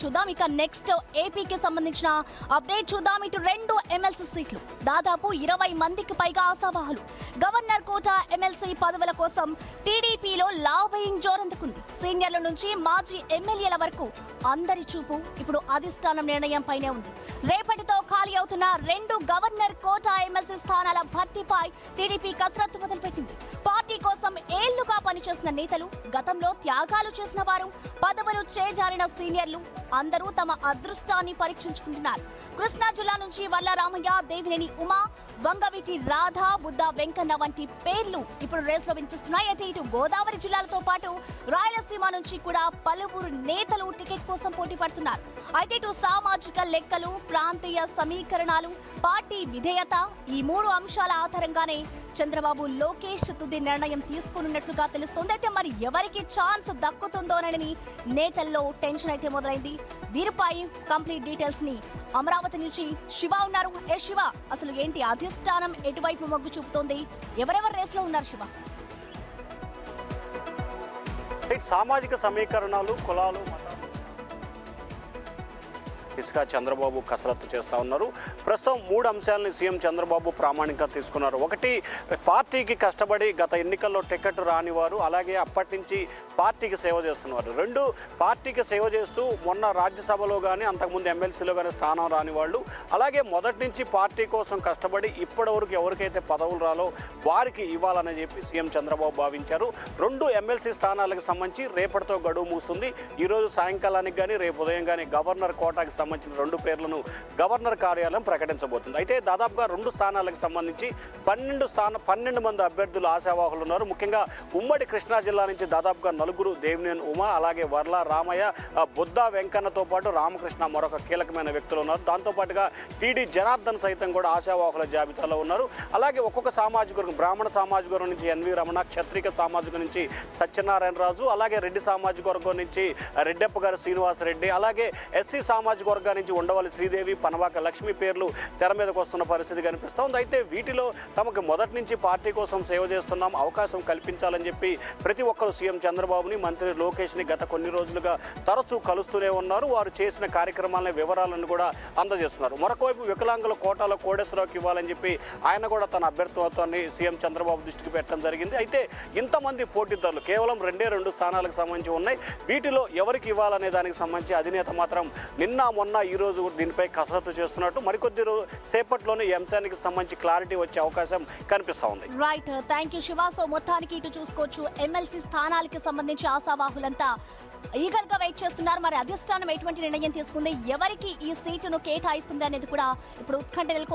చూద్దాం. ఇక నెక్స్ట్ ఏపీకి సంబంధించిన అప్డేట్ చూద్దాం. ఇటు 2 ఎమ్మెల్సీ సీట్లు, దాదాపు 20 మందికి పైగా ఆశావాహులు. గవర్నర్ కోట ఎమ్మెల్సీ పదవుల కోసం టీడీపీలో లాబింగ్ జోరందుకుంది. సీనియర్ల నుంచి మాజీ ఎమ్మెల్యేల వరకు అందరి చూపు ఇప్పుడు అధిష్టానం నిర్ణయం పైనే ఉంది. రేపటితో ఖాళీ అవుతున్న 2 గవర్నర్ కోట ఎమ్మెల్సీ స్థానాల భర్తీపై టీడీపీ కసరత్తు మొదలుపెట్టింది. పార్టీ కోసం ఏళ్లుగా పనిచేసిన నేతలు, గతంలో త్యాగాలు చేసిన వారు, పదవులు చేజారిన సీనియర్లు అందరూ తమ అదృష్టాన్ని పరీక్షించుకుంటున్నారు. కృష్ణా జిల్లా నుంచి వల్ల రామయ్య, దేవినేని ఉమా, వంగవీటి రాధ, బుద్ధ వెంకన్న వంటి పేర్లు ఇప్పుడు రేసులో వినిపిస్తున్నాయి. అయితే ఇటు గోదావరి జిల్లాలతో పాటు రాయలసీమ నుంచి కూడా పలువురు నేతలు టికెట్ కోసం పోటీ పడుతున్నారు. అయితే ఇటు సామాజిక లెక్కలు, ప్రాంతీయ సమీకరణాలు, పార్టీ విధేయత, ఈ 3 అంశాల ఆధారంగానే చంద్రబాబు, లోకేష్ తుది నిర్ణయం తీసుకున్నట్లుగా తెలుస్తోంది. అయితే మరి ఎవరికి ఛాన్స్ దక్కుతుందోనని నేతల్లో టెన్షన్ అయితే మొదలైంది. దీనిపై కంప్లీట్ డీటెయిల్స్ ని అమరావతి నుంచి శివ ఉన్నారు. శివ, అసలు ఏంటి అధిష్టానం ఎటువైపు మొగ్గు చూపుతోంది? ఎవరెవరు రేసులో ఉన్నారు శివ? సామాజిక సమీకరణాలు, కులాలు, దిశగా చంద్రబాబు కసరత్తు చేస్తూ ఉన్నారు. ప్రస్తుతం 3 అంశాలని సీఎం చంద్రబాబు ప్రామాణికంగా తీసుకున్నారు. ఒకటి, పార్టీకి కష్టపడి గత ఎన్నికల్లో టికెట్ రానివారు, అలాగే అప్పటి నుంచి పార్టీకి సేవ చేస్తున్నారు. 2, పార్టీకి సేవ చేస్తూ మొన్న రాజ్యసభలో కానీ అంతకుముందు ఎమ్మెల్సీలో కానీ స్థానం రాని వాళ్ళు, అలాగే మొదటి నుంచి పార్టీ కోసం కష్టపడి ఇప్పటి వరకు ఎవరికైతే పదవులు రాలో వారికి ఇవ్వాలని చెప్పి సీఎం చంద్రబాబు భావించారు. 2 ఎమ్మెల్సీ స్థానాలకు సంబంధించి రేపటితో గడువు మూస్తుంది. ఈరోజు సాయంకాలానికి కానీ రేపు ఉదయం కానీ గవర్నర్ కోటాకి సంబంధించిన 2 పేర్లను గవర్నర్ కార్యాలయం ప్రకటించబోతుంది. అయితే దాదాపుగా 2 స్థానాలకు సంబంధించి 12 మంది అభ్యర్థులు ఆశావాహులు ఉన్నారు. ముఖ్యంగా ఉమ్మడి కృష్ణా జిల్లా నుంచి దాదాపుగా 4, దేవినేని ఉమా, అలాగే వర్ల రామయ్య, బుద్ధ వెంకన్నతో పాటు రామకృష్ణ మరొక కీలకమైన వ్యక్తులు ఉన్నారు. దాంతోపాటుగా టీడీ జనార్దన్ సైతం కూడా ఆశావాహుల జాబితాలో ఉన్నారు. అలాగే ఒక్కొక్క సామాజిక వర్గం, బ్రాహ్మణ సామాజిక వర్గం నుంచి ఎన్వి రమణ, క్షత్రిక సామాజిక నుంచి సత్యనారాయణ రాజు, అలాగే రెడ్డి సామాజిక వర్గం నుంచి రెడ్డప్ప గారు శ్రీనివాసరెడ్డి, అలాగే ఎస్సీ సామాజిక వర్గం నుంచి ఉండవల్లి శ్రీదేవి, పనవాక లక్ష్మి పేర్లు తెర మీదకు వస్తున్న పరిస్థితి కనిపిస్తోంది. అయితే వీటిలో తమకు మొదటి నుంచి పార్టీ కోసం సేవ చేస్తున్నాం, అవకాశం కల్పించాలని చెప్పి ప్రతి ఒక్కరు సీఎం చంద్రబాబుని, మంత్రి లోకేష్ని గత కొన్ని రోజులుగా తరచూ కలుస్తూనే ఉన్నారు. వారు చేసిన కార్యక్రమాల వివరాలను కూడా అందజేస్తున్నారు. మరొకవైపు వికలాంగుల కోటాలో కోడేశ్వరరావుకి ఇవ్వాలని చెప్పి ఆయన కూడా తన అభ్యర్థిత్వాన్ని సీఎం చంద్రబాబు దృష్టికి పెట్టడం జరిగింది. అయితే ఇంతమంది పోటీదారులు కేవలం 2 స్థానాలకు సంబంధించి ఉన్నాయి. వీటిలో ఎవరికి ఇవ్వాలనే దానికి సంబంధించి అధినేత మాత్రం నిన్న మొన్న ఈ రోజు దీనిపై కసరత్తు చేస్తున్నట్టు, మరికొద్ది సేపట్లోనే ఈ అంశానికి సంబంధించి క్లారిటీ వచ్చే అవకాశం కనిపిస్తా ఉంది. Right, thank you Shiva. So మొత్తానికి ఇటు చూసుకోవచ్చు, ఎమ్మెల్సీ స్థానాలకి సంబంధించి ఆశావాహులంతా ఈగర్ గా వెయిట్ చేస్తున్నారు. మరి అధిష్టానం ఎటువంటి నిర్ణయం తీసుకుంది, ఎవరికి ఈ సీటును కేటాయిస్తుంది అనేది కూడా ఇప్పుడు ఉత్కంఠ నెలకొంది.